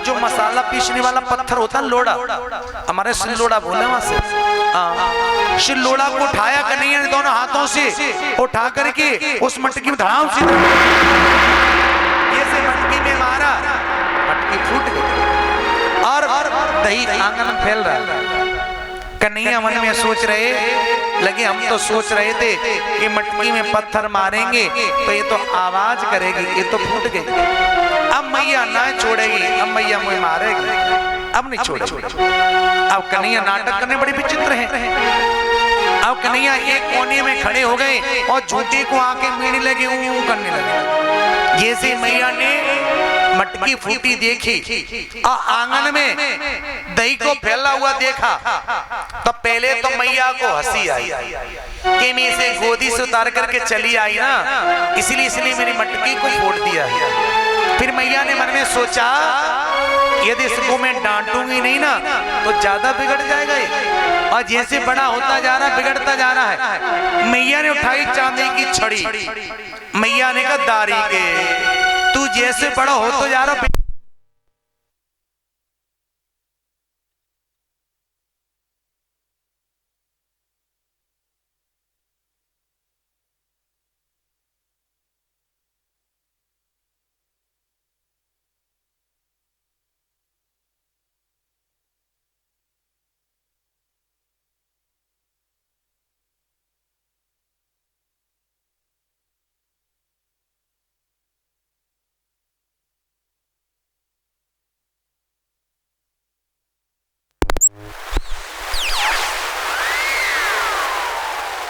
जो मसाला पीसने वाला पत्थर होता है लोड़ा, हमारे सिल्लोड़ा बोले वहां से, सिल्लोड़ा को उठाया कन्हैया ने दोनों हाथों से, उठा करके उस मटकी में धड़ाम से ऐसे मटकी में मारा, मटकी फूट गई और दही आंगन में फैल रहा है। कन्हैया मन में सोच रहे लगे, हम तो सोच रहे थे कि मटकी में पत्थर मारेंगे तो ये तो आवाज करेगी, ये तो फूट गई, अब मैया ना छोड़ेगी, अब मैया मुझे मारेगी, अब नहीं छोड़ेगी। अब कन्हैया नाटक करने बड़े विचित्र हैं। अब कन्हैया एक कोने में खड़े हो गए और झूठी को आके मीड़ने लगे, ऊं करने लगे। जैसे मैया ने मटकी फूटी देखी और आंगन में दही को फैला हुआ देखा तो पहले तो मैया को हंसी आई कि मैं इसे गोदी से उतार करके चली आई ना, इसलिए मेरी मटकी को फोड़ दिया है। फिर मैया ने मन में सोचा यदि इसको मैं डांटूंगी नहीं ना तो ज्यादा बिगड़ जाएगा ये, और जैसे बड़ा होता जा रहा बिगड़ता जा रहा है। मैया ने उठाई चांदी की छड़ी, मैया ने कहा दारी के तू जैसे बड़ा हो तो जा रहा।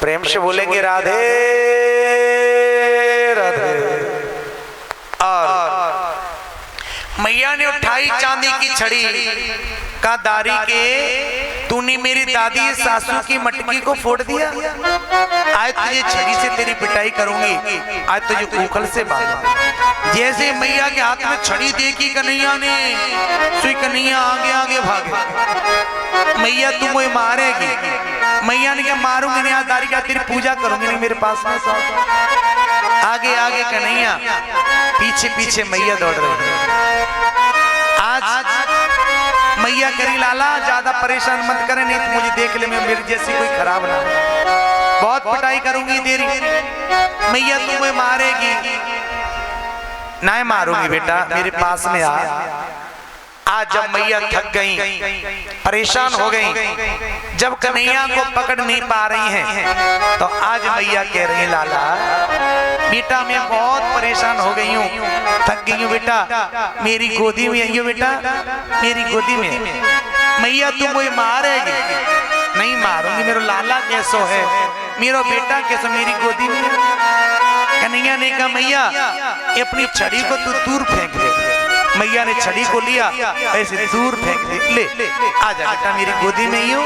प्रेम से बोलेंगे राधे राधे। और मैया ने उठाई चांदी की छड़ी, का दारी के तूने मेरी दादी सासू की मटकी को फोड़ दिया, आज तुझे छड़ी से तेरी पिटाई करूंगी, आज तुझे उखल से बांधूंगी। जैसे मैया के हाथ में छड़ी देखी कन्हैया ने, सुई कन्हैया आगे आगे भागे, मैया तू मुझे मारेगी। मैया ने क्या मारूंगी नहीं, आज दारी का तेरी पूजा करूंगी नहीं, मेरे पास में आगे आगे कन्हैया, पीछे पीछे मैया दौड़ रही है। आज मैया करी लाला ज्यादा परेशान मत करे, नहीं तो मुझे देख ले, मैं मेरी जैसी कोई खराब ना, बहुत पिटाई करूंगी तेरी, मैया तू मुझे मारेगी। नहीं मारूंगी बेटा, मेरे पास में आ। आज जब मैया थक गई, परेशान हो गई, जब कन्हैया को पकड़ नहीं पा रही हैं, तो आज मैया कह रही है लाला बेटा मैं बहुत परेशान हो गई हूँ, थक गई हूँ बेटा, मेरी गोदी में आइयो बेटा, मेरी गोदी में। मैया तुम मुझे मारेगी? नहीं मारूंगी, मेरा लाला कैसो है, मेरा बेटा कैसो मेरी गोदी में। कन्हैया ने कहा मैया अपनी छड़ी को तू दूर फेंक दे। मैया ने छड़ी को लिया, ऐसे दूर फेंक दे, ले आजा बेटा मेरी गोदी में ही हो।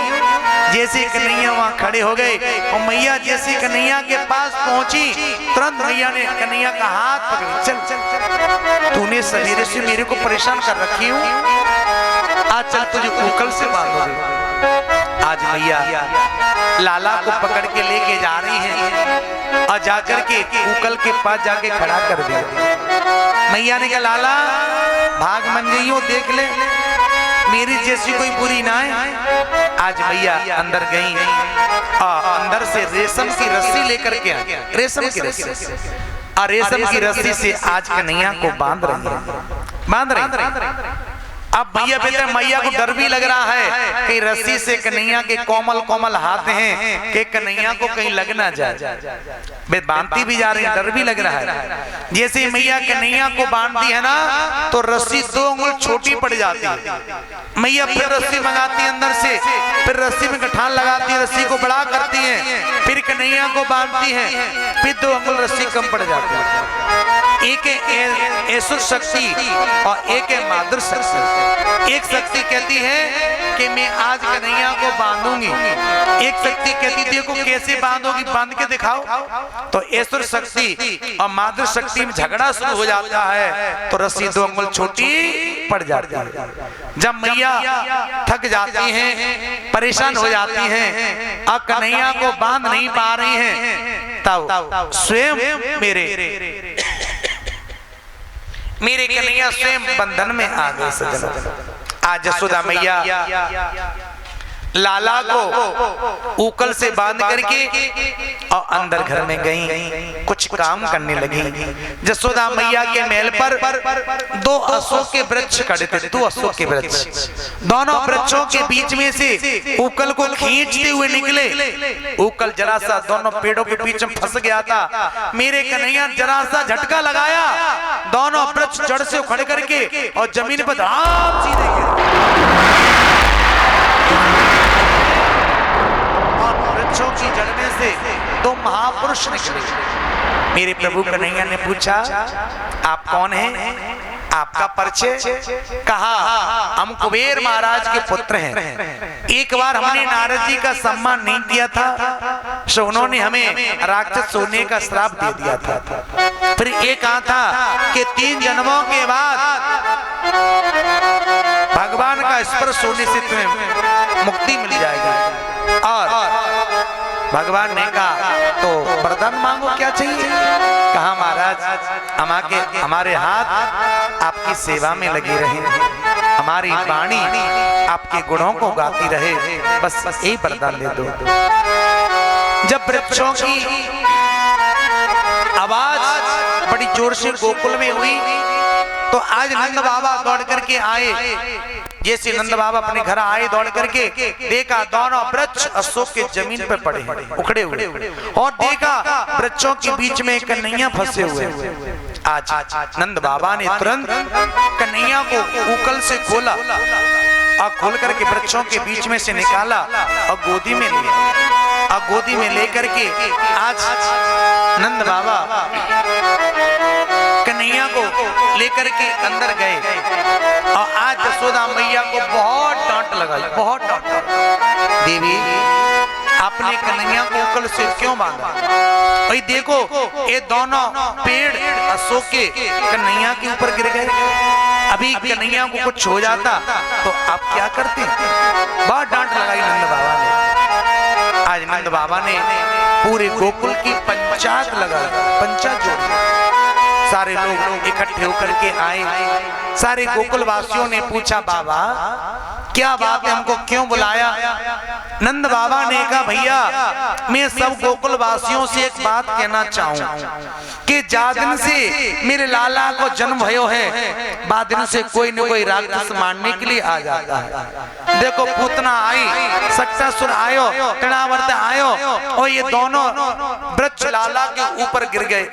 जैसे कन्हैया वहां खड़े हो गए और मैया जैसे कन्हैया के पास पहुंची, तुरंत मैया ने कन्हैया का हाथ पकड़, चल चल तूने सवेरे से मेरे को परेशान कर रखी हूँ, आज चल तुझे उकल से बांधोगे। आज मैया लाला को पकड़ के लेके जा रही हैं और जाकर के उकल के पास जाके खड़ा कर दिया। मैया ने कहा लाला भाग मन गई हो, देख ले मेरी जैसी कोई बुरी ना है। आज मैया अंदर गई और अंदर से रेशम की रस्सी लेकर के आई, रेशम की रस्सी, और रेशम की रस्सी से आज कन्हैया को बांध रही। अब भैया बेटा मैया को डर भी लग रहा है कि रस्सी से कन्हैया के कोमल कोमल हाथ हैं कि कन्हैया को कहीं लग ना जाए, वे बांधती भी जा रही है, डर भी लग रहा है। जैसे मैया कन्हैया को बांधती है ना तो रस्सी 2 उंगल छोटी पड़ जाती है। मैया फिर रस्सी मंगाती है अंदर से, फिर रस्सी में गठान लगाती है, रस्सी को बड़ा करती है, फिर कन्हैया को बांधती है, फिर 2 उंगल रस्सी कम पड़ जाती है। एक है ऐसुर शक्ति और एक है माधुर शक्ति। एक शक्ति कहती है कि मैं आज कन्हैया को बांधूंगी, एक शक्ति कहती देखो कैसे बांधोगी, बांध के दिखाओ। तो ऐसुर शक्ति और माधुर शक्ति में झगड़ा शुरू हो जाता है तो रस्सी 2 उंगल छोटी पड़ जाती है। जब मैया थक जाती हैं, परेशान हो जाती हैं और कन्हैया को बांध नहीं पा रही हैं, तब स्वयं मेरे मेरे कन्हैया स्वयं बंधन में आ गए सजनों। आज यशोदा मैया लाला को ऊकल से बांध करके और अंदर घर में गई, कुछ काम करने लगी। यशोदा मैया के महल पर दो अशोक के वृक्ष खड़े थे, दो अशोक के वृक्ष। दोनों वृक्षों के बीच में से ऊकल को खींचते हुए निकले। ऊकल जरा सा दोनों पेड़ों के बीच में फंस गया था। मेरे कन्हैया जरा सा झटका लगाया, दोनों वृक्ष जड़ से उखड़ करके और जमीन पर धड़ाम सीधे गिरे। वृक्षों की जड़ में से दो महापुरुष निकले। मेरे प्रभु कन्हैया ने पूछा, आप कौन हैं? आपका परिचय? कहा, हम कुबेर महाराज के पुत्र हैं। एक बार हमने नारद जी का सम्मान नहीं किया था, सो उन्होंने हमें राक्षस होने का श्राप दे दिया था। फिर ये कहा था कि 3 जन्मों के बाद भगवान का स्पर्श होने से तुम्हें मुक्ति मिल जाएगी। और भगवान ने कहा, तो वरदान मांगो, क्या चाहिए? कहा, महाराज हमारे हाथ आपकी सेवा में लगी रहे, हमारी वाणी आपके गुणों को गाती रहे, बस यही वरदान दे दो। जब वृक्षों की आवाज बड़ी जोर से गोकुल में हुई तो आज नंद बाबा दौड़ करके आए। जैसे नंद बाबा अपने घर आए दौड़ करके, देखा दोनों वृक्ष अशोक के जमीन पर पड़े उखड़े हुए, और देखा वृक्षों के बीच में कन्हैया फंसे हुए। आज नंद बाबा ने तुरंत कन्हैया को ऊकल से खोला और खोल करके वृक्षों के बीच में से निकाला और गोदी में लिया। और गोदी में लेकर के आज नंद बाबा कन्हैया को लेकर के अंदर गए। और आज यशोदा मैया को बहुत डांट लगाई, बहुत डांट। देवी, आपने कन्हैया को ऊकल से क्यों बांधा? भाई देखो, ये दोनों पेड़ अशोक के कन्हैया के ऊपर गिर गए। अभी कन्हैया को कुछ हो जाता तो आप क्या करते? बहुत डांट लगाई नंद बाबा ने। आज नंद बाबा ने पूरे गोकुल की पंचायत लगाई, पंचायत जोड़ी। सारे लोग इकट्ठे होकर के आए। सारे गोकुल वासियों ने पूछा, बाबा क्या बात है, हमको क्यों बुलाया? नंद बाबा ने कहा, भैया मैं सब गोकुल वासियों से एक बात कहना चाहूं कि जा दिन से मेरे लाला को जन्म भयो है, बाद दिन से कोई न कोई राक्षस मारने के लिए आ जाता है। देखो, पूतना आई, सट्टासुर आयो, तृणावर्त आयो, और ये दोनों वृक्ष लाला के ऊपर गिर गए।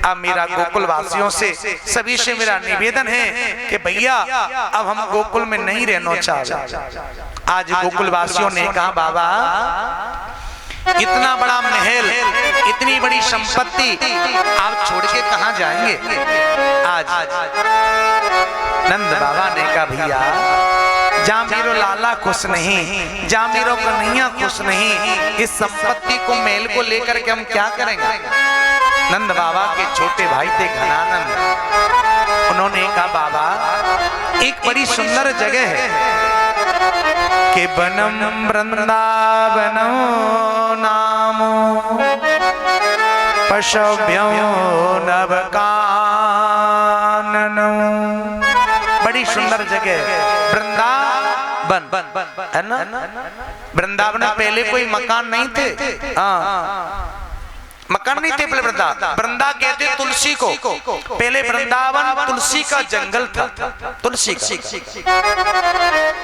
अब मेरा गोकुल वासियों से सभी से मेरा निवेदन है कि भैया अब हम गोकुल में नहीं रहना चाहते। आज गोकुल वासियों ने कहा, बाबा इतना बड़ा महल, इतनी बड़ी संपत्ति आप छोड़ के कहां जाएंगे? आज नंद बाबा ने कहा, भैया जा मेरो लाला खुश नहीं, जा मेरो कन्हैया खुश नहीं, इस संपत्ति को महल को लेकर के हम क्या करेंगे? नंद बाबा के छोटे भाई थे घनानंद, उन्होंने कहा, बाबा एक बड़ी सुंदर जगह है कि बनम वृंदावनो नामो पशव्यो नवकाननो। बड़ी सुंदर जगह वृंदावन है ना। वृंदावन में पहले कोई मकान नहीं थे, मकान नहीं थे पहले। वृंदा कहते तुलसी को, पहले वृंदावन तुलसी का जंगल था, तुलसी का।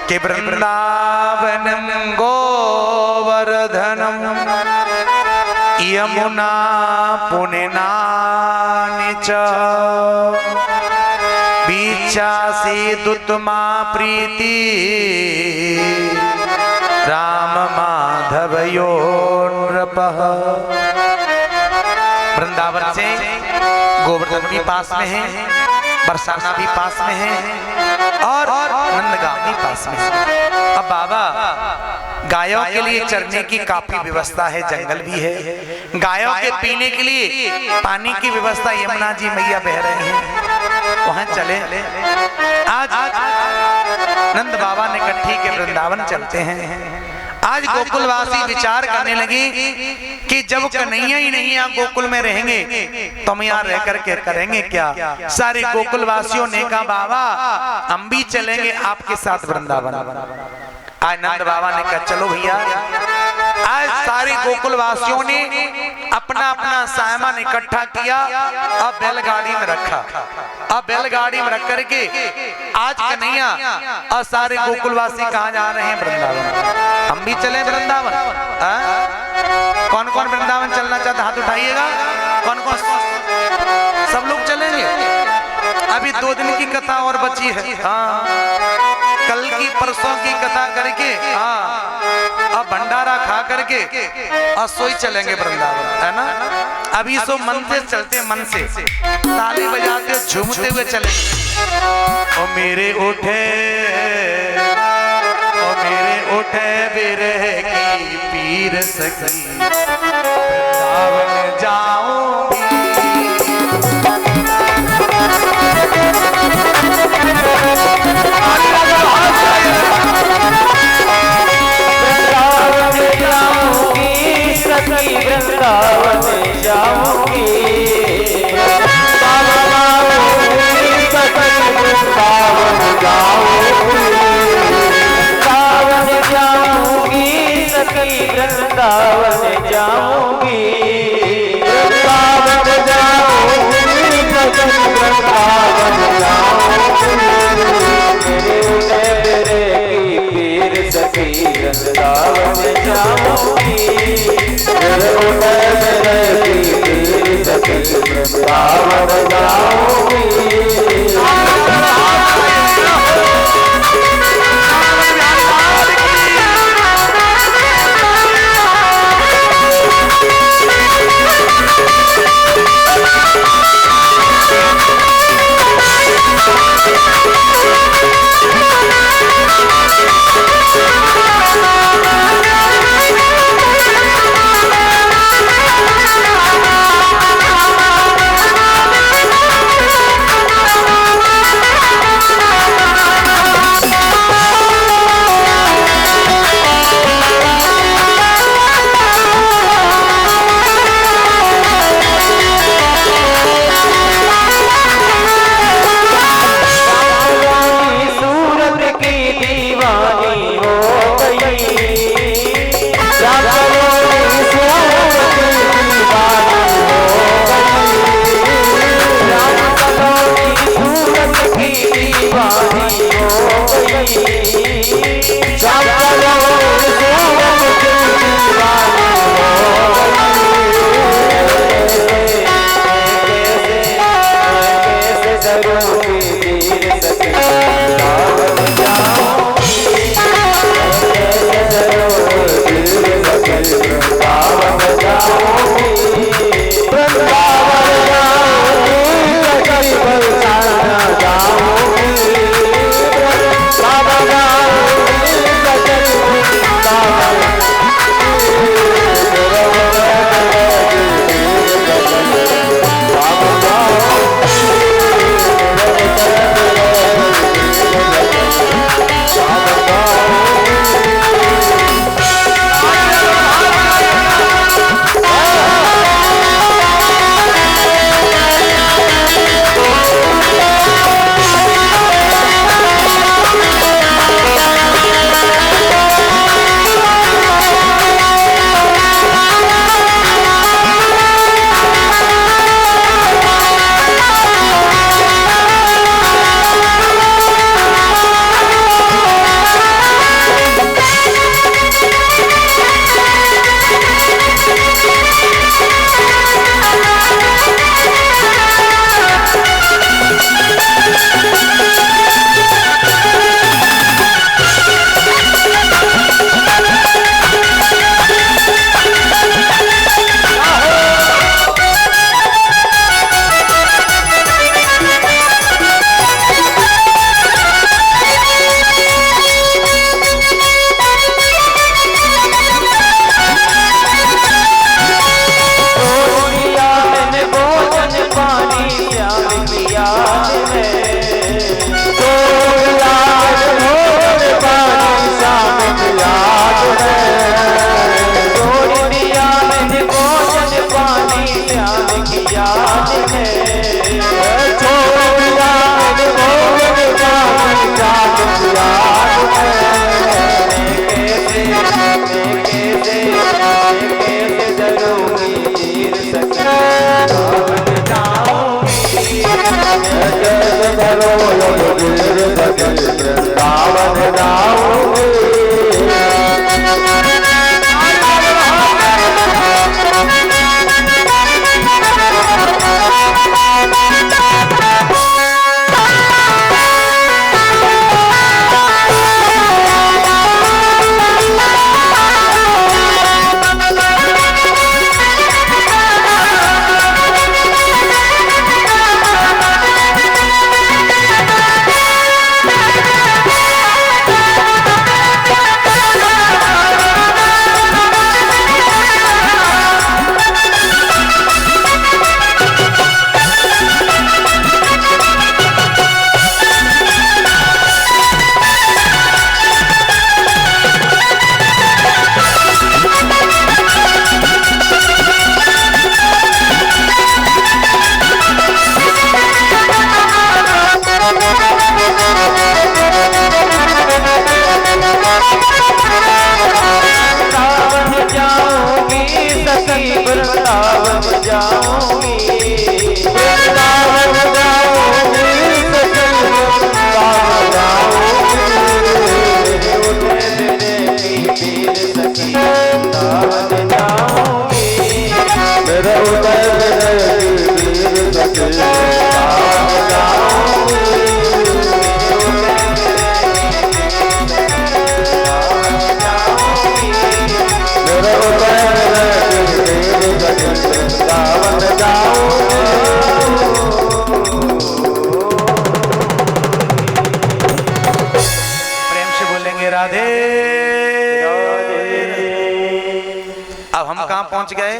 के वृंदावनम गोवर्धनम यमुना पुण्यनानि च बीचासी दुतमा प्रीति राम माधवयो नृपः। वृंदावन से गोवर्धन भी पास में है, बरसाना भी पास में है, और नंदगांव भी पास में है। अब बाबा गायों के लिए चरने की काफी व्यवस्था है, जंगल भी है। गायों के पीने के लिए पानी की व्यवस्था यमुना जी मैया बह रही हैं, वहां चले। आज नंद बाबा ने कहा, ठीक है वृंदावन चलते हैं। आज गोकुलवासी विचार करने लगे कि जब कन्हैया ही नहीं यहाँ गोकुल में रहेंगे तो हम यहाँ रह करके करेंगे क्या। सारे गोकुल वासियों ने कहा बाबा हम भी चलेंगे आपके साथ वृंदावन। आज नंद बाबा ने कहा चलो भैया। आज सारे गोकुल वासियों ने अपना अपना सामान इकट्ठा किया, अब बैलगाड़ी में रखा। अब बैलगाड़ी में रख करके आज कन्हैया और सारे गोकुलवासी कहाँ जा रहे हैं? वृंदावन। हम भी चले वृंदावन। कौन कौन वृंदावन चलना चाहता हाथ उठाइएगा। कौन कौन? सब लोग चलेंगे। अभी 2 दिन की कथा और बची है। कल की परसों की कथा करके अब भंडारा खा करके और सोई चलेंगे वृंदावन, है ना। अभी सो मन से चलते, मन से ताली बजाते झूमते हुए चलेंगे। ओ मेरे उठे बिरह की पीर सखी वृंदावन जाऊंगी। वृंदावन जाऊंगी वृंदावन जाऊंगी पीर सखी वृंदावन जाऊंगी वृंदावन जाऊंगी। बाबा जाऊंगी वृंदावन जाऊंगी सखी वृंदावन जाऊंगी उठे मेरे की पीर सखी वृंदावन जाऊंगी मेरे उदय मेरे की पीर सखी वृंदावन जाऊंगी मेरे उदय मेरे की पीर सखी वृंदावन जाऊंगी प्रेम से बोलेंगे राधे। अब हम कहाँ पहुंच गए?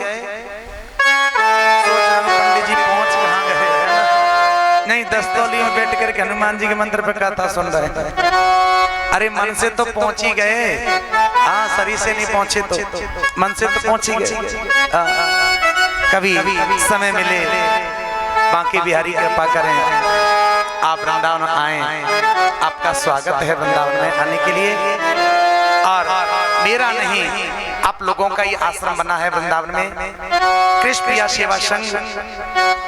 सोच रहा हूं पंडित जी पहुंच कहाँ गए? नहीं, दस्तौली में बैठ कर हनुमान जी के मंत्र पे कथा सुन रहे हैं। अरे मन से तो पहुंच ही गए, हाँ शरीर से नहीं पहुंचे तो मन से तो पहुंच ही गए। कभी समय मिले बांके बिहारी कृपा करें, आप वृंदावन आए, आपका स्वागत है वृंदावन में आने के लिए। और मेरा नहीं, आप लोगों का ये आश्रम बना है वृंदावन में, कृष्ण प्रिया सेवा संघ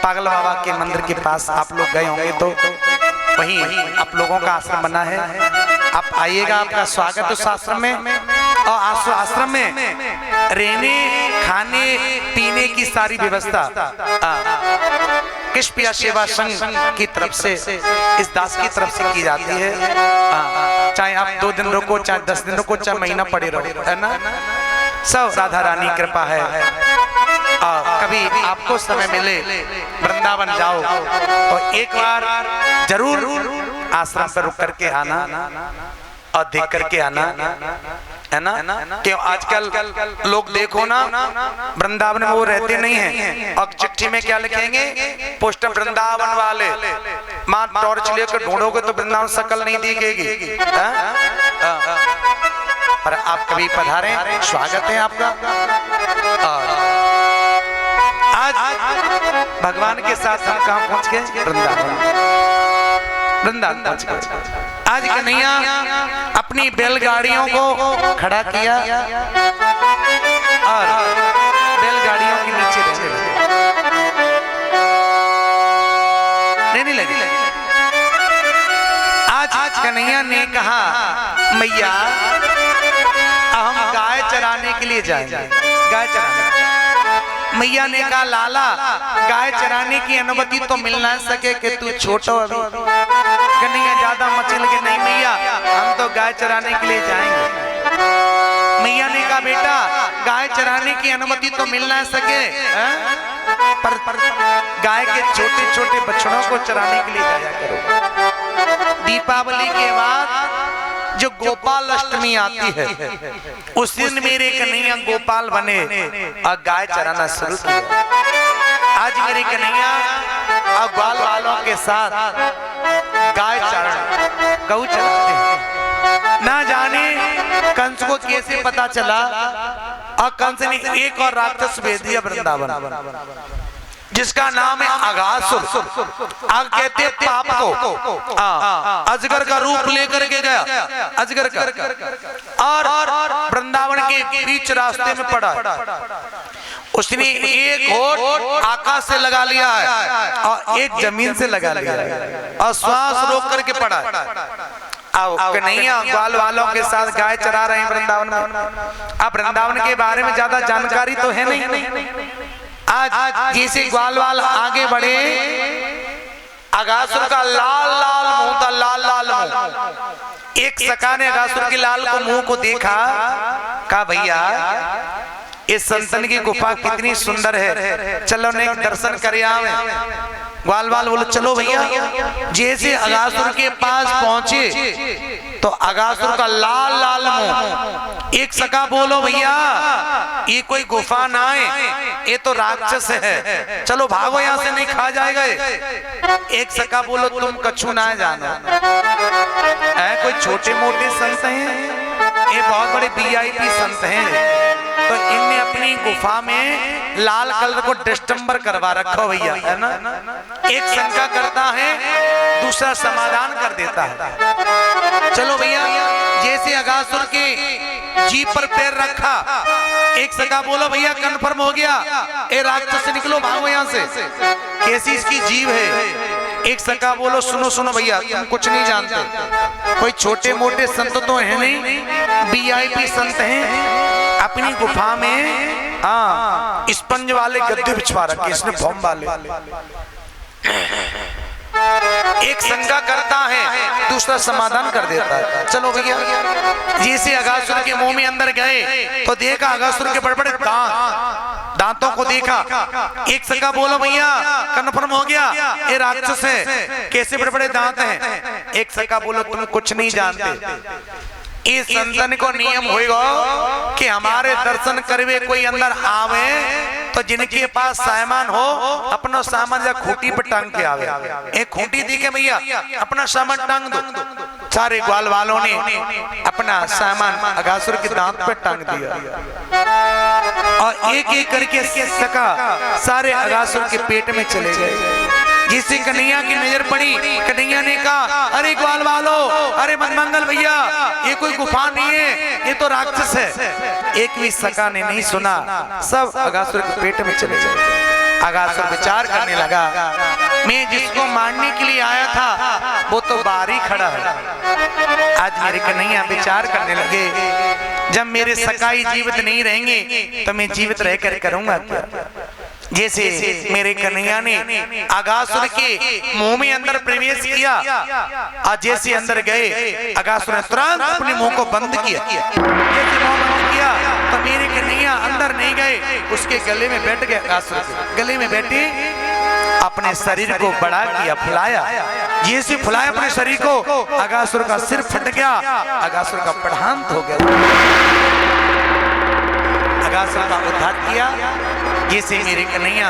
पागल बाबा के मंदिर के पास आप लोग गए होंगे तो वहीं आप लोगों का आश्रम बना है। आप आइएगा, आपका स्वागत उस आश्रम में। और आश्रम में रहने खाने पीने की सारी व्यवस्था कृष्ण प्रिया सेवा संघ की तरफ से, इस दास की तरफ से की जाती है। चाहे आप 2 दिन रुको, चाहे 10 दिन रुको, चाहे महीना पड़े रहो, है ना। सब राधा रानी कृपा है। कभी आपको समय मिले वृंदावन जाओ तो एक बार जरूर आश्रम पर रुक करके आना और देख करके आना, है ना। क्यों आजकल लोग देखो ना वृंदावन में वो रहते नहीं हैं, और चिट्ठी में क्या लिखेंगे? पोस्ट वृंदावन वाले, मां टॉर्च लेकर ढूंढोगे तो वृंदावन शकल नहीं दिखेगी। पर आप कभी पधारे, स्वागत है आपका। आज भगवान के साथ हम कहाँ पहुंच गए? वृंदावन पहुंच गए। आज कन्हैया अपनी बैलगाड़ियों को खड़ा किया और बैलगाड़ियों के नीचे रहने लगे। आज कन्हैया ने कहा, मैया हम गाय चराने के लिए जाएंगे। गाय चराने, मैया ने कहा, लाला गाय चराने की अनुमति तो मिल ना सके कि तू छोटो अभी। कन्हैया ज्यादा मचल के, नहीं मैया हम तो गाय चराने के लिए जाएंगे। मैया ने कहा, बेटा गाय चराने की अनुमति तो मिल ना सके, पर गाय के छोटे छोटे बछड़ों को चराने के लिए जाया करो। दीपावली के बाद जो गोपाल अष्टमी आती है उस दिन मेरे कन्हैया गोपाल बने और गाय चराना शुरू किया। आज मेरे कन्हैया और ग्वाल वालों के साथ गाय चरण गऊ चराते हैं। ना जाने कंस को कैसे पता चला, और कंस ने एक और राक्षस भेज दिया वृंदावन, जिसका नाम है अघासुर। आग कहते पाप को, अजगर का रूप लेकर के गया, अजगर का, और वृंदावन के बीच रास्ते में पड़ा। उसने एक होठ आकाश से लगा लिया है और एक जमीन से लगा लिया है और श्वास रोक करके पड़ा। अब कन्हैया ग्वाल वालों के साथ गाय चरा रहे हैं वृंदावन में। अब वृंदावन के बारे में ज्यादा जानकारी तो है नहीं। आज जैसे ग्वाल वाल आगे बढ़े, अघासुर का लाल लाल मुंह था, लाल लाल मुंह। एक सखा ने अघासुर के लाल को मुंह को देखा, कहा भैया इस संतन की गुफा कितनी सुंदर है, चलो ने दर्शन कर आवे। ग्वाल वाल बोले चलो भैया। जैसे अघासुर के पास पहुंचे तो अघासुर का लाल लाल मुंह। एक सखा बोलो भैया ये कोई गुफा ना है, ये तो राक्षस है, चलो भागो यहाँ से नहीं खा जाएगा। एक सखा बोलो तुम कछु ना जानो, कोई छोटे मोटे संत हैं, ये बहुत बड़े वीआईपी संत हैं, तो इनने अपनी गुफा में लाल कलर को डिस्टेंबर करवा रखा भैया, है ना। एक शंका करता है दूसरा समाधान कर देता है। चलो भैया जैसे अघासुर के जीप पर पैर रखा। एक सका बोलो भैया कन्फर्म हो गया, ए राक्षस से निकलो, भागो यहाँ से। कैसी इसकी जीव है। एक सका बोलो सुनो सुनो भैया, तुम कुछ नहीं जानते, कोई छोटे मोटे संत तो है नहीं, VIP संत हैं। अपनी गुफा में स्पंज वाले गद्दे बिछवा रखे इसने, फॉर्म वाले। एक शंका करता है, दूसरा समाधान कर देता है। चलो भैया, जैसे अगासुर के मुंह में अंदर गए तो देखा अगासुर के बड़े बड़े दांतों को देखा। एक शंका बोलो भैया कन्फर्म हो गया, ये राक्षस है, कैसे बड़े बड़े दांत हैं। एक शंका बोलो तुम कुछ नहीं जानते, इस संतन को नियम होगा कि हमारे दर्शन करवे कोई अंदर आवे तो जिनके पास सामान हो अपना सामान या खूंटी पर टांग के आवे। एक खूंटी दी के भैया अपना सामान टांग दो। सारे ग्वाल वालों ने अपना सामान अगासुर के दांत पर टांग दिया और एक एक करके सका सारे अगासुर के पेट में चले गए। जिससे कन्हैया की नजर पड़ी, कन्हैया ने कहा अरे ग्वाल वालो, अरे मनमंगल भैया, ये कोई गुफा नहीं है, ये तो राक्षस है। एक भी सका ने नहीं सुना, सब अगासुर के पेट में चले गए। अगासुर विचार करने लगा, मैं जिसको मारने के लिए आया था वो तो बाहर ही खड़ा है। आज मेरे कन्हैया विचार करने लगे, जब मेरे सकाई जीवित नहीं रहेंगे तो मैं जीवित रहकर करूंगा क्या। जैसे मेरे कन्हैया ने अगासुर के मुंह में अंदर प्रवेश किया और जैसे अंदर गए अगासुर ने तुरंत अपने मुंह को बंद किया। जैसे मुंह बंद किया तो मेरे कन्हैया अंदर नहीं गए, उसके गले में बैठ गए। अगासुर के गले में बैठे अपने शरीर को बड़ा किया, फुलाया। जैसे फुलाया अपने शरीर को, अगासुर का सिर फट गया, अगासुर का प्रधान हो गया। अगासुर का उद्धार किया। जैसे मेरे कन्हैया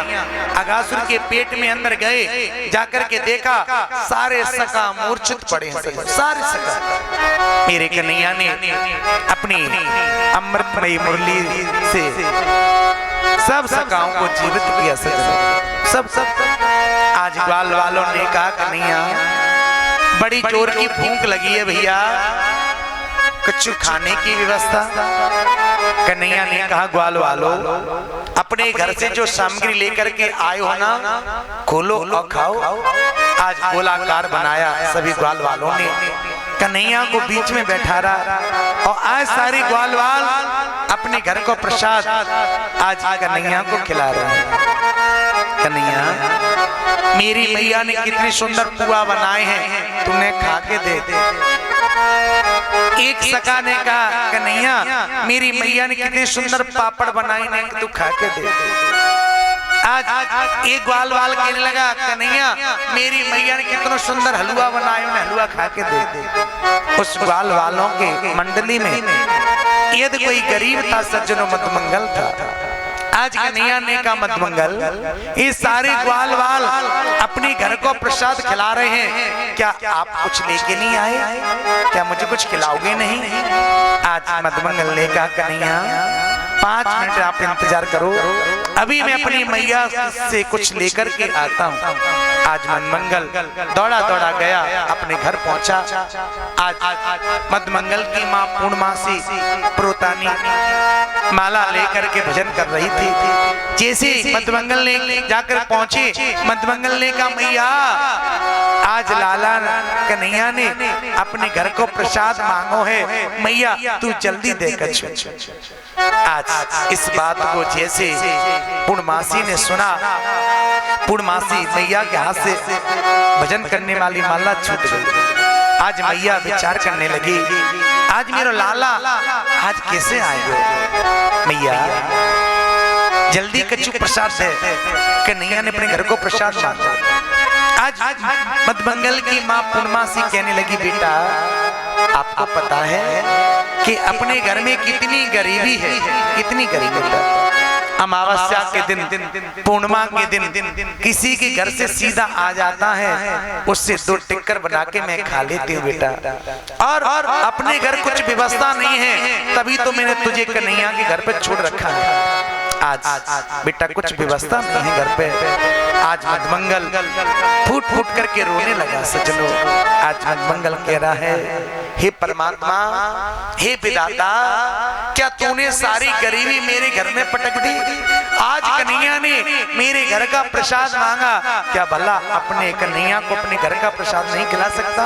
अगासुर के पेट में अंदर गए, जाकर के देखा सारे सका मूर्छित पड़े हैं, सारे सका। मेरे कन्हैया ने अपनी अमृतमयी मुरली से सब सकाओं को जीवित किया। सब आज ग्वाल वालों ने कहा कन्हैया बड़ी जोर की भूख लगी है भैया, कुछ खाने की व्यवस्था। कन्हैया ने कहा ग्वाल वालो अपने घर से जो सामग्री लेकर के आए हो ना, खोलो और खाओ। आज गोलाकार बनाया सभी ग्वाल वालों ने, कन्हैया को बीच में बैठा रहा और आज सारे ग्वाल वाल अपने घर को प्रसाद आज कन्हैया को खिला रहे हैं। कन्हैया मेरी मैया ने कितनी सुंदर पुआ बनाए हैं, तुमने खा के दे दे। एक सका ने कहा कन्हैया मेरी मैया ने कितने सुंदर पापड़ बनाए हैं, तू खा के दे। आज एक ग्वाल वाल कहने लगा कन्हैया मेरी मैया ने कितना सुंदर हलवा बनाए, उन्हें हलवा खा के दे। उस ग्वाल वालों के मंडली में यदि कोई गरीब था, सज्जनों मधुमंगल था। आज कन्हैया ने कहा मधुमंगल ये सारे ग्वाल वाल अपने घर को प्रसाद खिला रहे हैं, क्या आप कुछ लेके नहीं आए, क्या मुझे कुछ खिलाओगे नहीं। आज मधुमंगल ने कहा कन्हैया 5 मिनट आप इंतजार करो, अभी मैं अपनी मैया से कुछ लेकर के आता हूँ। आज मधुमंगल दौड़ा दौड़ा गया, अपने घर पहुंचा। आज मधुमंगल की माँ पूर्णमासी प्रोतानी माला लेकर के भजन कर रही थी। जैसे मधुमंगल ने जाकर पहुंचे, मधुमंगल ने कहा मैया आज लाला कन्हैया ने अपने घर को प्रसाद मांगो है, मैया तू जल्दी देकर छू। आज इस बात को जैसे पूर्णमासी ने सुना, पूर्णमासी मैया के हाथ से भजन करने वाली माला छूट गई। आज मैया विचार करने लगी, आज मेरा लाला आज कैसे आएगा। मैया जल्दी कच्चू प्रसाद दे। कन्हैया ने अपने घर को प्रसाद मांगा। आज मधुमंगल की माँ पूर्णमासी कहने लगी बेटा आपको पता है कि अपने घर में कितनी गरीबी है, कितनी गरीबी है। अमावस्या के दिन, पूर्णिमा के दिन किसी के घर से सीधा आ जाता है, उससे 2 टिक्कर बना के मैं खा लेती हूँ बेटा। और अपने घर कुछ व्यवस्था नहीं है, तभी तो मैंने तुझे कन्हैया के घर पे छोड़ रखा है। आज बेटा कुछ व्यवस्था नहीं है घर पे। आज मधुमंगल फूट फूट करके रोने लगा। सज्जनों आज मधुमंगल कह रहा है हे परमात्मा, हे विधाता, क्या तूने सारी गरीबी मेरे घर में पटक दी? आज कन्हैया ने मेरे घर का प्रसाद मांगा, क्या भला अपने कन्हैया को अपने घर का प्रसाद नहीं खिला सकता?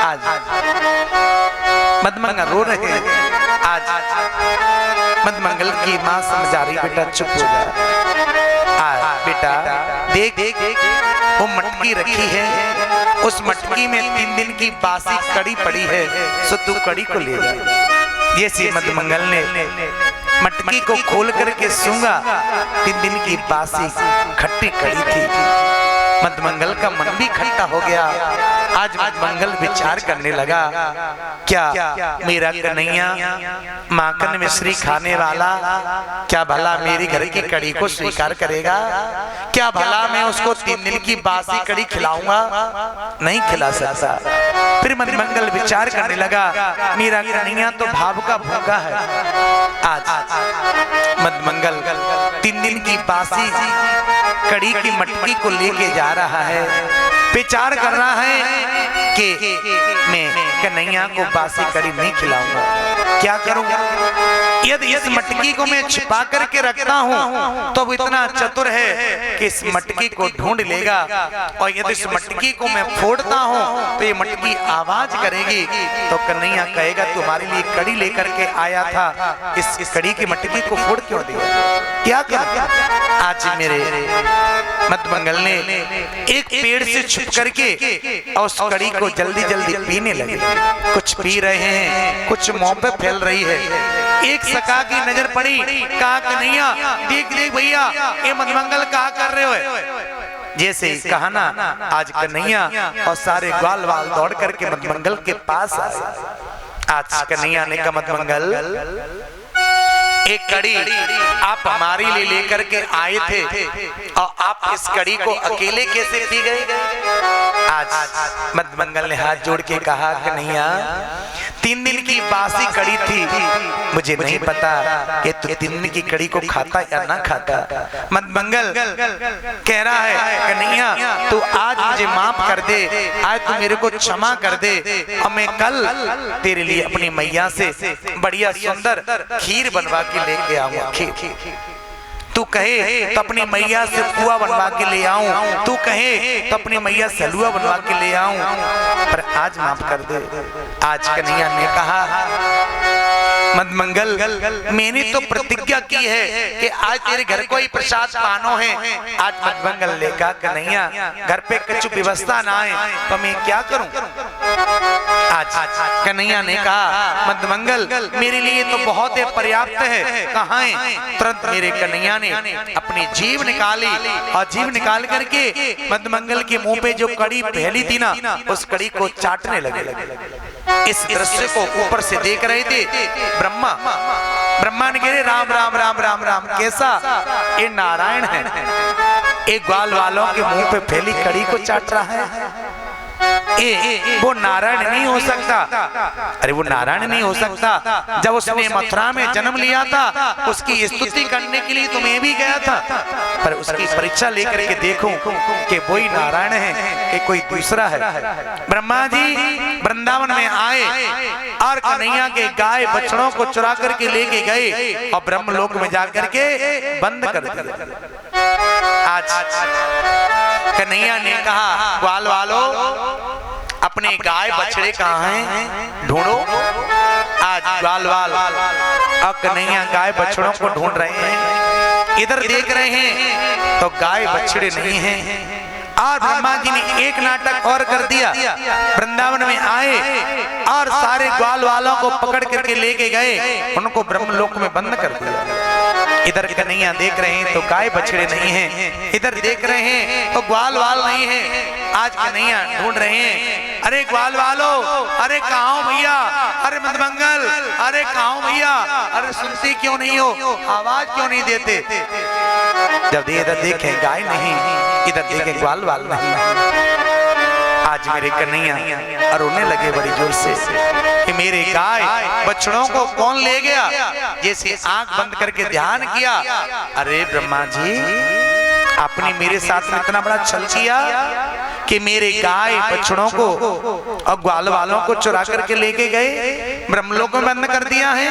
आज मदमंगल रो रहे हैं। आज मदमंगल की माँ समझा रही, बेटा चुप हो जा। आज बेटा देख वो मटकी रखी है, उस मटकी में 3 दिन की बासी कड़ी पड़ी है, सो तू कड़ी को ले जा। ये सी मदमंगल ने मटकी को खोल करके सूंघा, 3 दिन की बासी खट्टी कड़ी थी। मदमंगल का मन भी खट्टा हो गया। आज मदमंगल विचार करने लगा, क्या मेरा कन्हैया माखन मिश्री खाने वाला क्या भला मेरी घर की कड़ी को स्वीकार करेगा? क्या भला मैं उसको 3 दिन की बासी कड़ी खिलाऊंगा? नहीं खिला सकता। फिर मदमंगल विचार करने लगा, मेरा कन्हैया तो भाव का भूखा है। आज मदमंगल 3 दिन की बासी कड़ी की मटकी को लेके जा रहा है। विचार कर रहा है कि मैं कन्हैया को बासी कड़ी नहीं खिलाऊंगा, क्या करूंगा? यदि इस मटकी को मैं छिपा करके रखता हूं तो वो इतना चतुर है कि इस मटकी को ढूंढ लेगा, और यदि इस मटकी को मैं फोड़ता हूं तो ये मटकी आवाज करेगी, तो कन्हैया कहेगा तुम्हारे लिए कड़ी लेकर के आया था, इस कड़ी की मटकी को फोड़ क्यों दिया? क्या करूं? आज मेरे मदमंगल ने एक पेड़ से छुप करके और उस कड़ी को जल्दी जल्दी पीने लगे। कुछ पी रहे हैं, कुछ मुंह पे फैल रही है। एक सखा की नजर पड़ी, कहा कन्हैया देख देख भैया, ये मदमंगल कहा कर रहे हो? जैसे ही कहा ना, आज कन्हैया और सारे ग्वाल वाल दौड़ करके मदमंगल के पास आए। आज कन्हैया ने कहा, मदमंगल एक कड़ी आप हमारे लिए लेकर के आए थे और आप इस कड़ी को अकेले कैसे पी गए? आज मदमंगल ने हाथ जोड़ के कहा, कन्हैया 3 दिन की बासी कड़ी थी, मुझे नहीं पता कि तू 3 दिन की कड़ी को खाता या ना खाता। मदमंगल कह रहा है, कन्हैया तू आज मुझे माफ कर दे, आज तू मेरे को क्षमा कर दे, और मैं कल तेरे लिए अपनी मैया से बढ़िया सुंदर खीर बनवा के लेके आऊंगा। खीर तू कहे तो अपनी मैया से पुआ बनवा के ले आऊं, तू कहे तो अपनी मैया से हलवा बनवा के ले आऊं, पर आज माफ कर दे। आज कन्हैया ने कहा, मदमंगल मैंने तो प्रतिज्ञा की है कि आज तेरे घर को ही प्रसाद पानो है। आज मदमंगल ने कहा, कन्हैया घर पे कुछ व्यवस्था ना आए तो मैं क्या करूं? आज कन्हैया ने कहा, मदमंगल मेरे लिए तो बहुत पर्याप्त है, कहाँ है? तुरंत मेरे कन्हैया ने अपनी जीभ निकाली और जीभ निकाल करके मदमंगल के मुंह पे जो कड़ी फैली थी ना, उस कड़ी को चाटने लगे। इस दृश्य को ऊपर से देख रहे थे ब्रह्मा ने कहे, राम राम राम राम राम, कैसा? ये नारायण है, एक ग्वाल वालों के मुंह पे फैली कड़ी को चाट रहा है। वो नारायण नहीं हो सकता। अरे वो नारायण नहीं हो सकता। जब उसने मथुरा में जन्म लिया था, उसकी स्तुति करने के लिए तो मैं भी गया था, पर उसकी परीक्षा लेकर के देखूं कि वही नारायण है कि कोई दूसरा है। ब्रह्मा जी वृंदावन में आए और कन्हैया के गाय बछड़ों को चुरा करके लेके गए और ब्रह्मलोक में जाकर के बंद कर दिया। आज कन्हैया ने कहा, ग्वाल वालों अपने गाय बछड़े कहाँ हैं, ढूंढो। आज ग्वाल वाल और कन्हैया गाय बछड़ों को ढूंढ रहे हैं, इधर देख रहे हैं तो गाय बछड़े नहीं हैं। और ब्रह्मा जी ने एक नाटक और कर दिया, वृंदावन में आए और सारे ग्वाल वालों को पकड़ करके लेके गए, उनको ब्रह्मलोक में बंद कर दिया। इधर कन्हैया देख रहे हैं तो गाय बछड़े नहीं हैं, इधर देख रहे हैं तो ग्वाल वाल नहीं है। आज कन्हैया ढूंढ रहे हैं, अरे ग्वाल वालो, अरे कहाँ हो भैया, अरे मदमंगल, अरे कहाँ हो भैया, अरे सुनते क्यों नहीं हो, आवाज क्यों नहीं देते? जब इधर देखे गाय नहीं, इधर देखे ग्वाल वाल नहीं। आज मेरे कन्हैया रोने लगे बड़ी जोर से कि मेरे गाय बछड़ों को कौन ले गया। जैसे आंख बंद करके ध्यान किया, अरे ब्रह्मा जी आपने मेरे साथ में इतना बड़ा छल किया कि मेरे गाय बछड़ों को और ग्वाल वालों को चुरा करके लेके गए, ब्रह्मलोक में बंद कर दिया है।